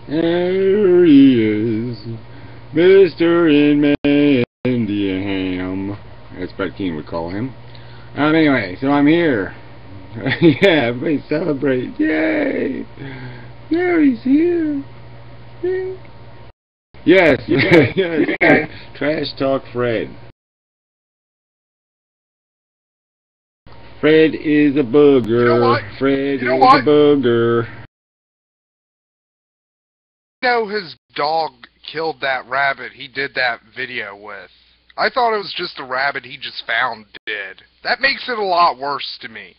There he is, Mr. Indian. As Brett Keane would call him. Anyway, so I'm here. Yeah, everybody celebrate. Yay! There he's here. Yay. Yes, yes. Trash Talk Fred. Fred is a booger. You know what? Fred is a booger. You know his dog killed that rabbit he did that video with. I thought it was just a rabbit he just found dead. That makes it a lot worse to me.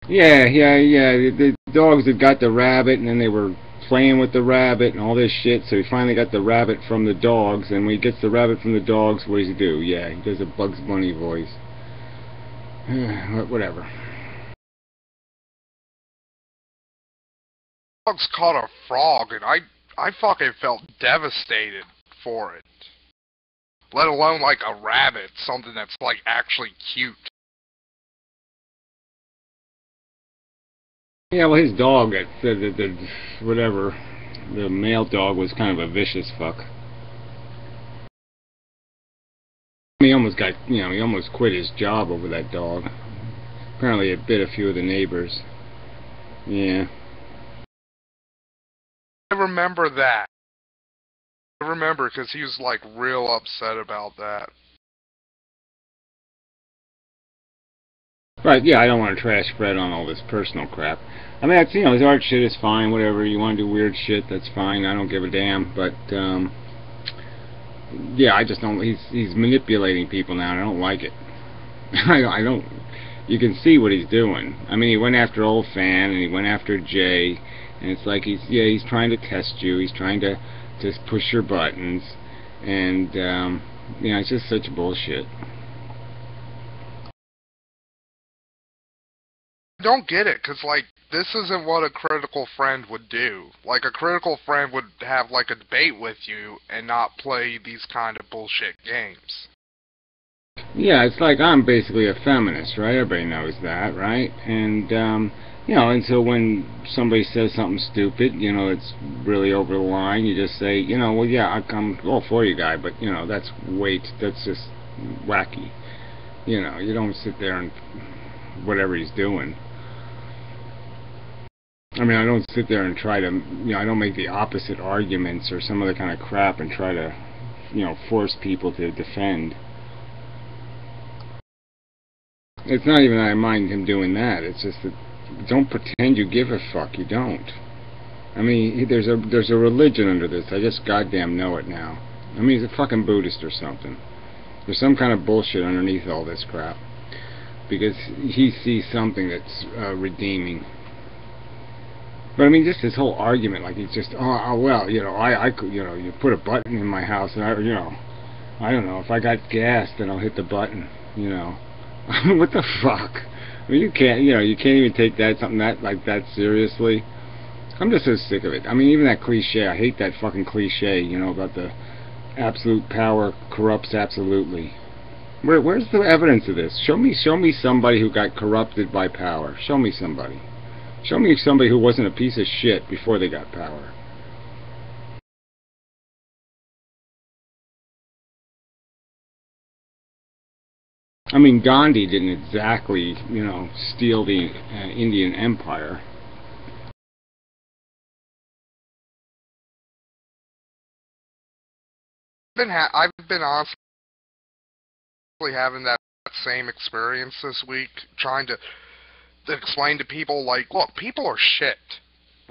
Yeah. The dogs had got the rabbit, and then they were playing with the rabbit and all this shit, so he finally got the rabbit from the dogs, and when he gets the rabbit from the dogs, what does he do? Yeah, he does a Bugs Bunny voice. Whatever. Dogs caught a frog, and I fucking felt devastated for it. Let alone like a rabbit, something that's like actually cute. Yeah, well, his dog, whatever, the male dog was kind of a vicious fuck. He almost got, he almost quit his job over that dog. Apparently it bit a few of the neighbors. Yeah. I remember that. I remember because he was like real upset about that. Right, yeah, I don't want to trash Fred on all this personal crap. I mean, that's, his art shit is fine, whatever. You want to do weird shit, that's fine. I don't give a damn, but, yeah, I just don't, he's manipulating people now, and I don't like it. I don't, you can see what he's doing. I mean, he went after Old Fan, and he went after Jay, and it's like he's trying to test you, he's trying to just push your buttons, and, it's just such bullshit. I don't get it, because, like, this isn't what a critical friend would do. Like, a critical friend would have, like, a debate with you and not play these kind of bullshit games. Yeah, it's like I'm basically a feminist, right? Everybody knows that, right? And, and so when somebody says something stupid, it's really over the line, you just say, well, yeah, I'm all for you, guy, but, that's just wacky. You don't sit there and whatever he's doing. I mean, I don't sit there and try to, I don't make the opposite arguments or some other kind of crap and try to, force people to defend. It's not even that I mind him doing that. It's just that don't pretend you give a fuck. You don't. I mean, there's a religion under this. I just goddamn know it now. I mean, he's a fucking Buddhist or something. There's some kind of bullshit underneath all this crap. Because he sees something that's redeeming. But I mean, just his whole argument, like he's just, well, I could, you put a button in my house, and I don't know, if I got gas, then I'll hit the button, What the fuck? I mean, you can't even take something like that seriously. I'm just so sick of it. I mean, even that cliche, I hate that fucking cliche, about the absolute power corrupts absolutely. Where's the evidence of this? Show me somebody who got corrupted by power. Show me somebody. Show me somebody who wasn't a piece of shit before they got power. I mean, Gandhi didn't exactly, steal the Indian Empire. I've been honestly having that same experience this week, trying to explain to people, like, look, people are shit.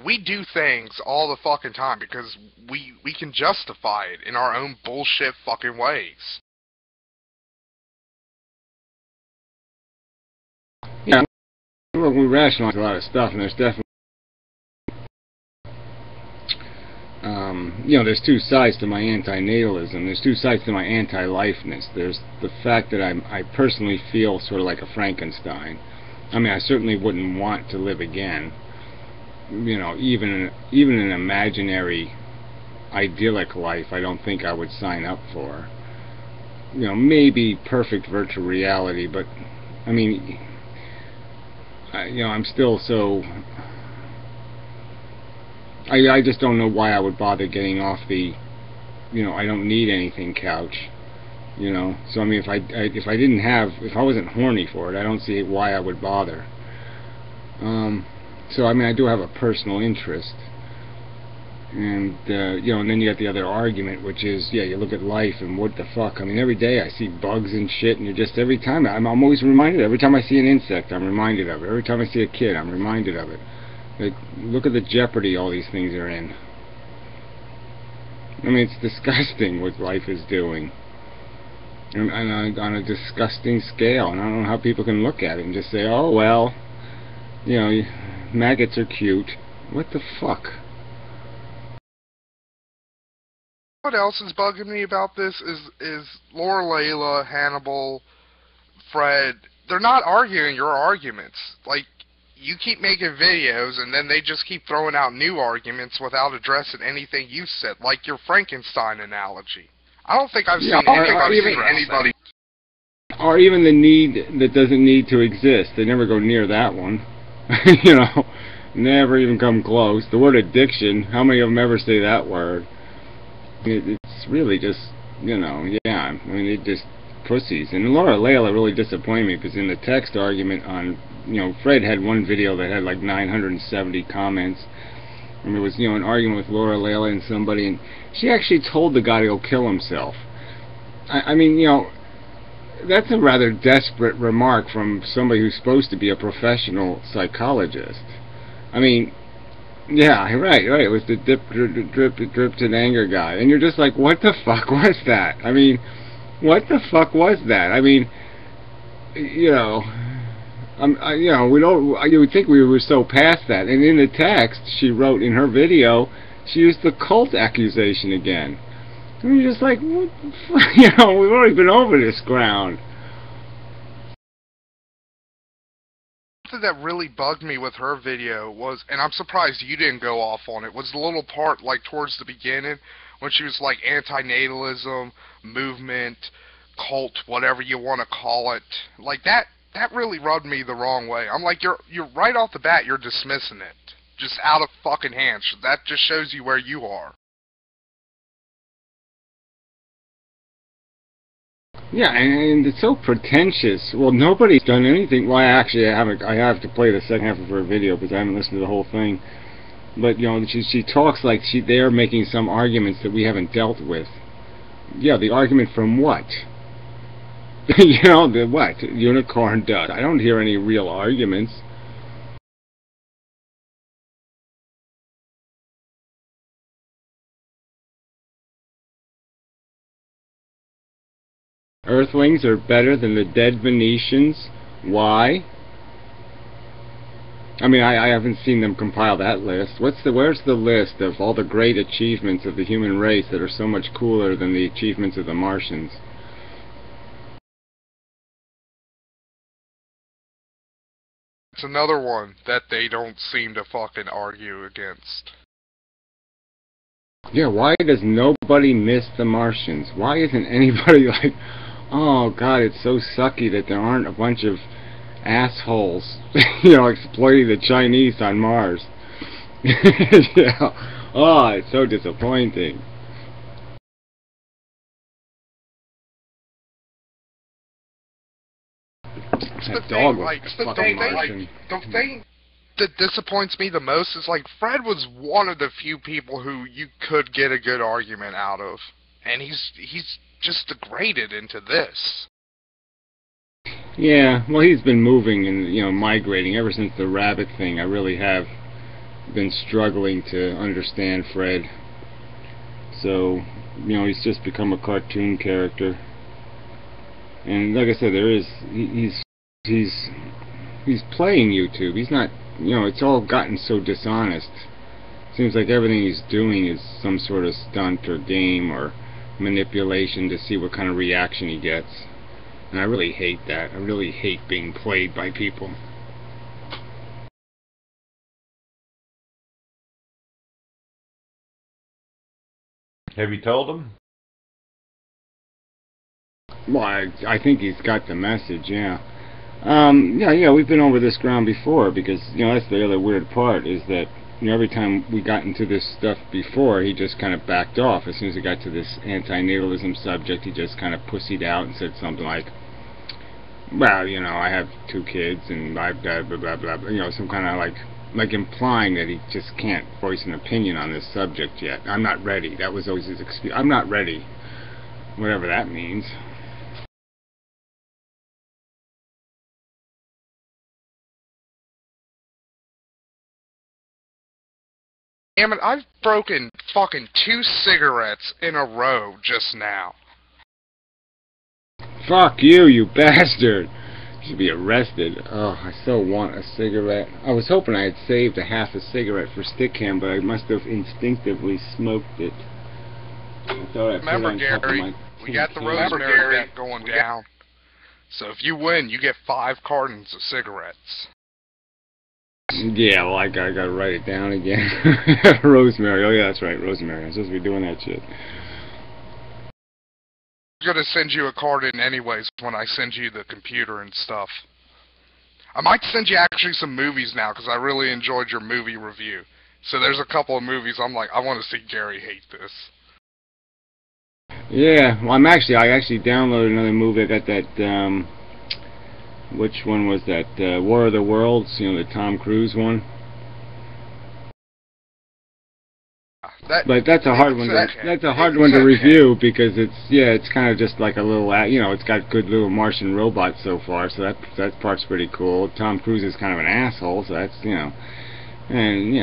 We do things all the fucking time because we can justify it in our own bullshit fucking ways. Yeah, look, we rationalize a lot of stuff, and there's definitely, there's two sides to my anti-natalism. There's two sides to my anti-lifeness. There's the fact that I personally feel sort of like a Frankenstein. I mean, I certainly wouldn't want to live again. Even an imaginary, idyllic life, I don't think I would sign up for. Maybe perfect virtual reality, but I mean, I'm still so I just don't know why I would bother getting off the, I don't need anything couch. So I mean, if I wasn't horny for it, I don't see why I would bother. So I mean, I do have a personal interest, and and then you got the other argument, which is, you look at life and what the fuck. I mean, every day I see bugs and shit, and every time I'm always reminded. Every time I see an insect, I'm reminded of it. Every time I see a kid, I'm reminded of it. Like, look at the jeopardy all these things are in. I mean, it's disgusting what life is doing. And on a disgusting scale, and I don't know how people can look at it and just say, oh well, maggots are cute. What the fuck? What else is bugging me about this is Laura, Layla, Hannibal, Fred. They're not arguing your arguments. Like, you keep making videos and then they just keep throwing out new arguments without addressing anything you said, like your Frankenstein analogy. I don't think I've seen anybody. Or even the need that doesn't need to exist. They never go near that one. Never even come close. The word addiction, how many of them ever say that word? It's really just, I mean, they just pussies. And Laura Layla really disappointed me, because in the text argument on, Fred had one video that had like 970 comments. And there was, an argument with Laura Layla and somebody, and she actually told the guy he'll kill himself. I mean, that's a rather desperate remark from somebody who's supposed to be a professional psychologist. I mean, yeah, right. It was the dripped in anger guy. And you're just like, what the fuck was that? I mean, what the fuck was that? I mean, we don't. You would think we were so past that. And in the text she wrote in her video, she used the cult accusation again. And you're just like, what the fuck? We've already been over this ground. Something that really bugged me with her video was, and I'm surprised you didn't go off on it, was the little part like towards the beginning when she was like anti-natalism, movement, cult, whatever you want to call it. Like that really rubbed me the wrong way. I'm like, you're right off the bat, you're dismissing it. Just out of fucking hand. That just shows you where you are. Yeah, and it's so pretentious. Well, nobody's done anything. Well, actually, I have to play the second half of her video because I haven't listened to the whole thing. But she talks like they're making some arguments that we haven't dealt with. Yeah, the argument from what? The what? Unicorn dust. I don't hear any real arguments. Earthlings are better than the dead Venetians. Why? I mean, I haven't seen them compile that list. Where's the list of all the great achievements of the human race that are so much cooler than the achievements of the Martians? It's another one that they don't seem to fucking argue against. Yeah, why does nobody miss the Martians? Why isn't anybody like, oh god, it's so sucky that there aren't a bunch of assholes, exploiting the Chinese on Mars. Oh, it's so disappointing. That dog was fucking Martian. The thing that disappoints me the most is, like, Fred was one of the few people who you could get a good argument out of, and he's just degraded into this. Yeah, well, he's been moving and migrating ever since the rabbit thing. I really have been struggling to understand Fred. So, he's just become a cartoon character. And like I said, he's playing YouTube. He's not, it's all gotten so dishonest. Seems like everything he's doing is some sort of stunt or game or manipulation to see what kind of reaction he gets. And I really hate that. I really hate being played by people. Have you told him? Well, I think he's got the message, yeah. Yeah, we've been over this ground before, because, that's the other weird part, is that, every time we got into this stuff before, he just kind of backed off. As soon as he got to this anti-natalism subject, he just kind of pussied out and said something like, well, I have 2 kids, and I've got blah, blah, blah, blah, some kind of like implying that he just can't voice an opinion on this subject yet. I'm not ready. That was always his excuse. I'm not ready. Whatever that means. Damn it, I've broken fucking 2 cigarettes in a row just now. Fuck you, you bastard. You should be arrested. Oh, I so want a cigarette. I was hoping I had saved a half a cigarette for Stickam, but I must have instinctively smoked it. I thought I Remember, Gary, we got the rosemary bet going down. So if you win, you get 5 cartons of cigarettes. Yeah, well, I gotta write it down again. Rosemary. Oh, yeah, that's right, rosemary. I'm supposed to be doing that shit. I'm gonna send you a card in anyways when I send you the computer and stuff. I might send you actually some movies now, because I really enjoyed your movie review. So there's a couple of movies I'm like, I want to see Gary hate this. Yeah, well, I actually downloaded another movie. I got that, which one was that? War of the Worlds, the Tom Cruise one. But that's a hard one. That's a hard one to review, because it's kind of just like a little, it's got good little Martian robots so far, so that part's pretty cool. Tom Cruise is kind of an asshole, so that's, and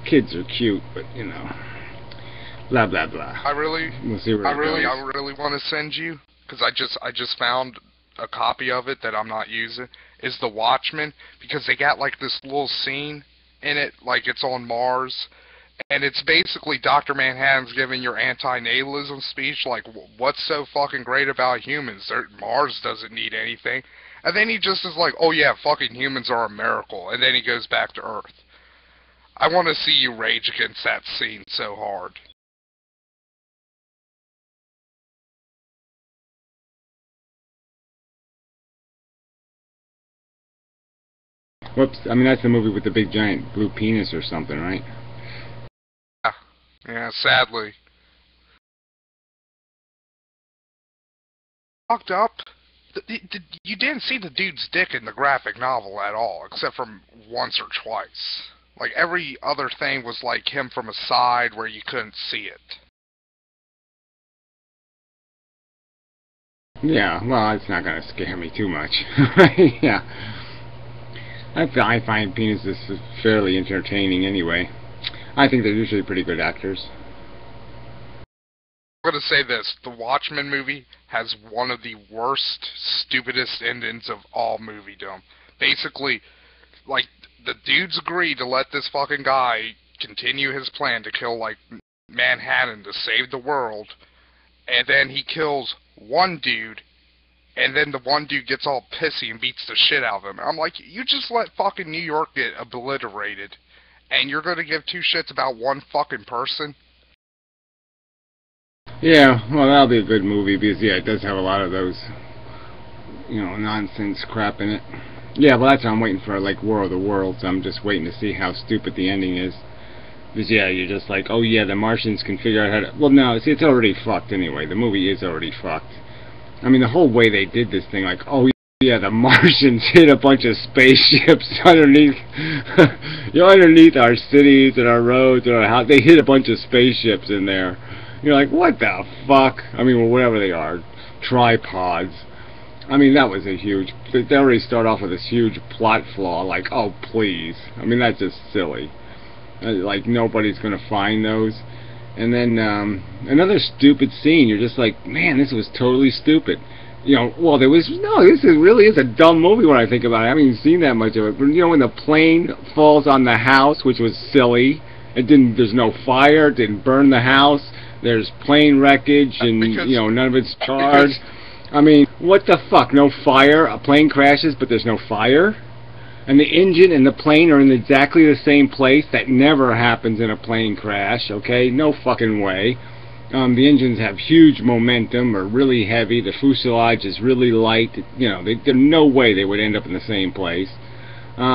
kids are cute, but blah blah blah. We'll see where I really want to send you, because I just found a copy of it that I'm not using, is The Watchmen, because they got like this little scene in it, like it's on Mars. And it's basically Dr. Manhattan's giving your anti-natalism speech, like, what's so fucking great about humans? Mars doesn't need anything. And then he just is like, oh yeah, fucking humans are a miracle. And then he goes back to Earth. I want to see you rage against that scene so hard. Whoops, I mean, that's the movie with the big giant blue penis or something, right? Yeah, sadly. Fucked up. You didn't see the dude's dick in the graphic novel at all, except for once or twice. Like, every other thing was like him from a side where you couldn't see it. Yeah, well, it's not going to scare me too much. Yeah. I find penises fairly entertaining anyway. I think they're usually pretty good actors. I'm going to say this. The Watchmen movie has one of the worst, stupidest endings of all moviedom. Basically, like, the dudes agreed to let this fucking guy continue his plan to kill, like, Manhattan to save the world, and then he kills one dude, and then the one dude gets all pissy and beats the shit out of him. I'm like, you just let fucking New York get obliterated, and you're going to give 2 shits about one fucking person? Yeah, well, that'll be a good movie, because, yeah, it does have a lot of those, nonsense crap in it. Yeah, well, that's what I'm waiting for, like, War of the Worlds. I'm just waiting to see how stupid the ending is. Because, yeah, you're just like, oh, yeah, the Martians can figure out how to... Well, no, see, it's already fucked anyway. The movie is already fucked. I mean, the whole way they did this thing, like, oh, yeah, the Martians hit a bunch of spaceships underneath, underneath our cities and our roads and our house. They hit a bunch of spaceships in there. You're like, what the fuck? I mean, well, whatever they are, tripods. I mean, that was a huge... They already start off with this huge plot flaw, like, oh, please. I mean, that's just silly. Like, nobody's gonna find those. And then, another stupid scene. You're just like, man, this was totally stupid. Well, this really is a dumb movie when I think about it. I haven't even seen that much of it. But, when the plane falls on the house, which was silly, there's no fire, it didn't burn the house, there's plane wreckage, and, none of it's charged. I mean, what the fuck? No fire? A plane crashes, but there's no fire? And the engine and the plane are in exactly the same place? That never happens in a plane crash, okay? No fucking way. The engines have huge momentum, are really heavy. The fuselage is really light. You know, there's no way they would end up in the same place. Well,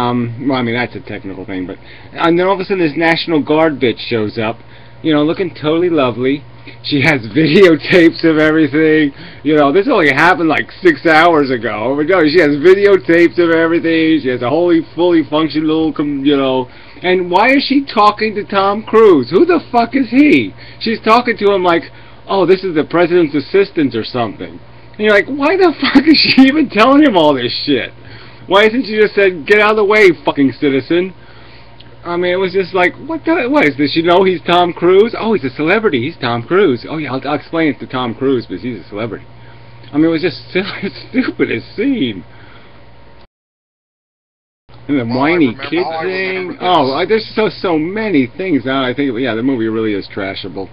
I mean, that's a technical thing, but... And then all of a sudden this National Guard bitch shows up, you know, looking totally lovely. She has videotapes of everything. You know, this only happened like 6 hours ago. But no, she has videotapes of everything. She has a fully functional, you know... And why is she talking to Tom Cruise? Who the fuck is he? She's talking to him like, oh, this is the president's assistant or something. And you're like, why the fuck is she even telling him all this shit? Why isn't she just said, get out of the way, fucking citizen? I mean, it was just like, what is this? You know he's Tom Cruise? Oh, he's a celebrity. He's Tom Cruise. Oh, yeah, I'll explain it to Tom Cruise because he's a celebrity. I mean, it was just silly, stupidest scene. And the whiny kid thing. Oh, there's so many things now. I think, yeah, the movie really is trashable.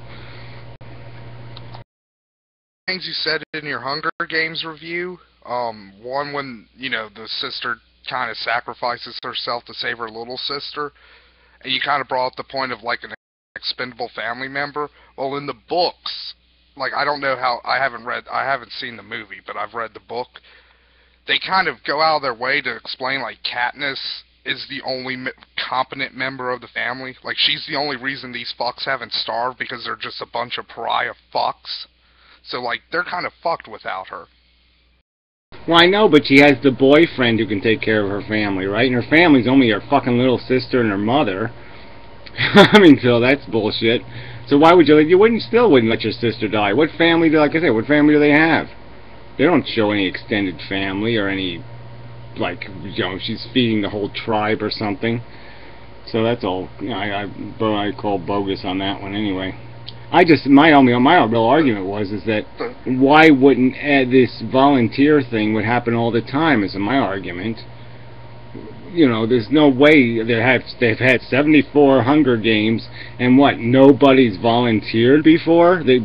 Things you said in your Hunger Games review. One when, you know, the sister kind of sacrifices herself to save her little sister, and you kind of brought up the point of like an expendable family member. Well, in the books, like, I don't know how, I haven't seen the movie, but I've read the book. They kind of go out of their way to explain, like, Katniss is the only competent member of the family. Like, she's the only reason these fucks haven't starved, because they're just a bunch of pariah fucks. So, like, they're kind of fucked without her. Well, I know, but she has the boyfriend who can take care of her family, right? And her family's only her fucking little sister and her mother. I mean, Phil, that's bullshit. So why would you still wouldn't let your sister die? What family like I said, what family do they have? They don't show any extended family or any, like, you know, she's feeding the whole tribe or something. So that's all, you know, I call bogus on that one anyway. My real argument is that why wouldn't this volunteer thing would happen all the time is my argument. You know, there's no way they've had 74 Hunger Games and what, nobody's volunteered before? You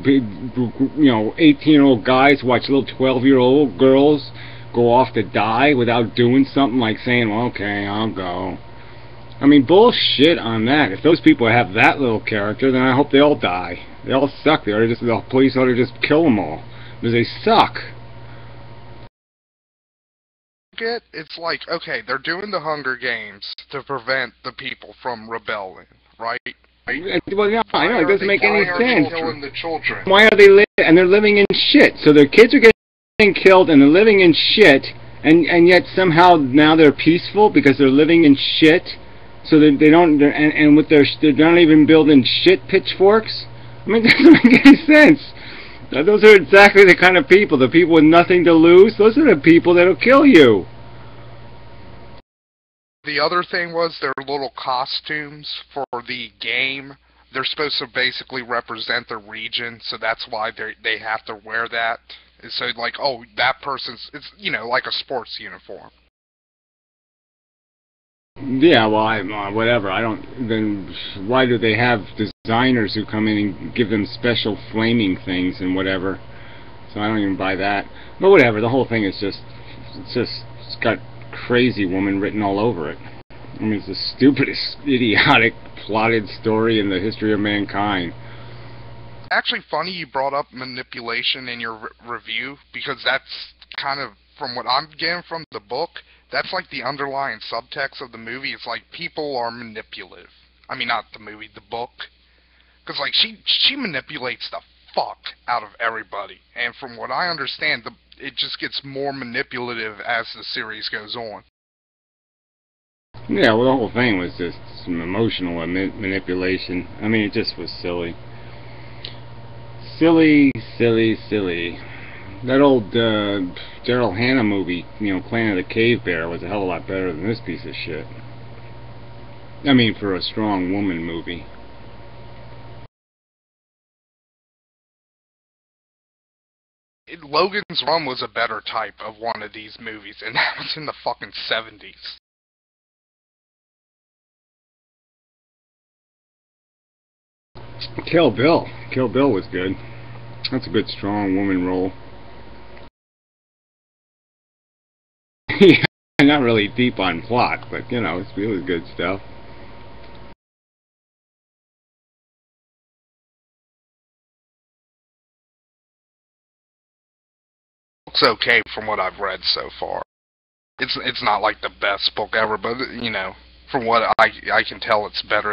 know, 18-year-old guys watch little 12-year-old girls go off to die without doing something like saying, well, okay, I'll go. I mean, bullshit on that. If those people have that little character, then I hope they all die. They all suck. The police ought to just kill them all. Because they suck. It's like, okay, they're doing the Hunger Games to prevent the people from rebelling, right? Well, no, I know, it doesn't make any sense. Killing the children? Why are they and they're living in shit? So their kids are getting killed and they're living in shit, and yet somehow now they're peaceful because they're living in shit. So they don't, and with they're not even building shit pitchforks. I mean, that doesn't make any sense. Those are exactly the kind of people, the people with nothing to lose. Those are the people that'll kill you. The other thing was their little costumes for the game. They're supposed to basically represent the region, so that's why they have to wear that. So, like, oh, that person's, it's, you know, like a sports uniform. Yeah, well, whatever. Then why do they have designers who come in and give them special flaming things and whatever? So I don't even buy that. But whatever, the whole thing is it's got crazy woman written all over it. I mean, it's the stupidest, idiotic, plotted story in the history of mankind. Actually funny you brought up manipulation in your review, because that's kind of, from what I'm getting from the book, that's like the underlying subtext of the movie. It's like people are manipulative. I mean, not the movie, the book. Because, like, she manipulates the fuck out of everybody. And from what I understand, it just gets more manipulative as the series goes on. Yeah, well, the whole thing was just some emotional manipulation. I mean, it just was silly. Silly. That old Daryl Hannah movie, you know, Planet of the Cave Bear, was a hell of a lot better than this piece of shit. I mean, for a strong woman movie. Logan's Run was a better type of one of these movies, and that was in the fucking 70s. Kill Bill. Kill Bill was good. That's a good, strong woman role. Yeah, not really deep on plot, but, you know, it was good stuff. It's okay from what I've read so far. It's not like the best book ever, but, you know, from what I can tell, it's better